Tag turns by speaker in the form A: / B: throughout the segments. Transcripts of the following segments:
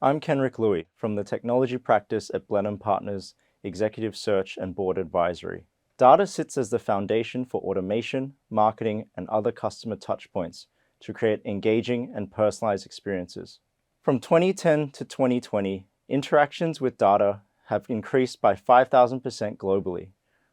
A: I'm Kenrick Louie from the Technology Practice at Blenheim Partners Executive Search and Board Advisory. Data sits as the foundation for automation, marketing, and other customer touchpoints to create engaging and personalized experiences. From 2010 to 2020, interactions with data have increased by 5,000% globally,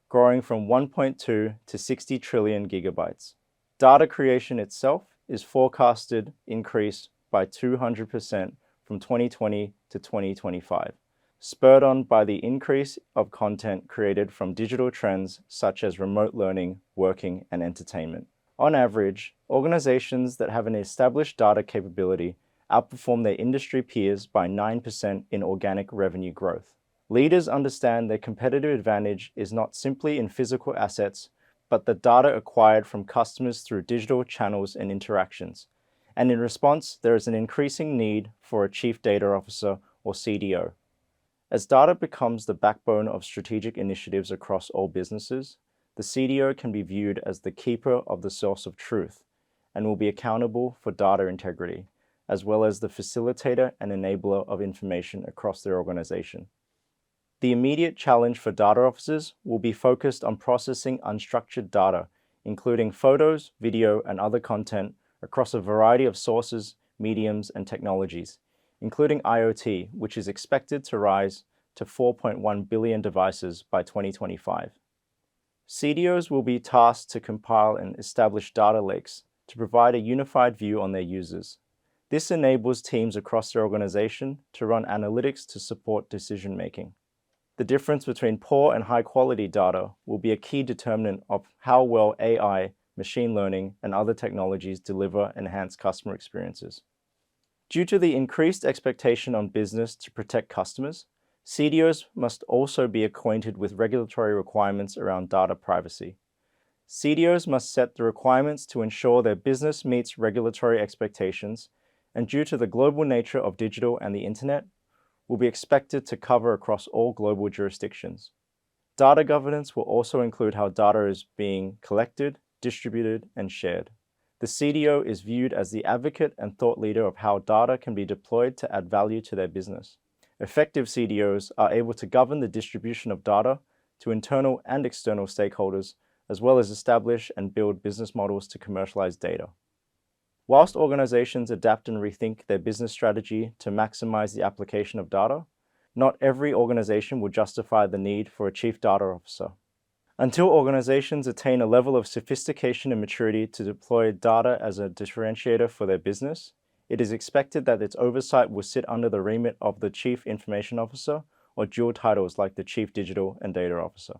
A: growing from 1.2 to 60 trillion gigabytes. Data creation itself is forecasted increase by 200% from 2020 to 2025, spurred on by the increase of content created from digital trends such as remote learning, working, and entertainment. On average, organizations that have an established data capability outperform their industry peers by 9% in organic revenue growth. Leaders understand their competitive advantage is not simply in physical assets, but the data acquired from customers through digital channels and interactions. And in response, there is an increasing need for a Chief Data Officer or CDO. As data becomes the backbone of strategic initiatives across all businesses, the CDO can be viewed as the keeper of the source of truth and will be accountable for data integrity, as well as the facilitator and enabler of information across their organization. The immediate challenge for data officers will be focused on processing unstructured data, including photos, video, and other content across a variety of sources, mediums, and technologies, including IoT, which is expected to rise to 4.1 billion devices by 2025. CDOs will be tasked to compile and establish data lakes to provide a unified view on their users. This enables teams across their organization to run analytics to support decision-making. The difference between poor and high-quality data will be a key determinant of how well AI, machine learning, and other technologies deliver enhanced customer experiences. Due to the increased expectation on business to protect customers, CDOs must also be acquainted with regulatory requirements around data privacy. CDOs must set the requirements to ensure their business meets regulatory expectations, and due to the global nature of digital and the internet, will be expected to cover across all global jurisdictions. Data governance will also include how data is being collected, distributed, and shared. The CDO is viewed as the advocate and thought leader of how data can be deployed to add value to their business. Effective CDOs are able to govern the distribution of data to internal and external stakeholders, as well as establish and build business models to commercialize data. Whilst organizations adapt and rethink their business strategy to maximize the application of data, not every organization will justify the need for a chief data officer. Until organizations attain a level of sophistication and maturity to deploy data as a differentiator for their business, it is expected that its oversight will sit under the remit of the Chief Information Officer or dual titles like the Chief Digital and Data Officer.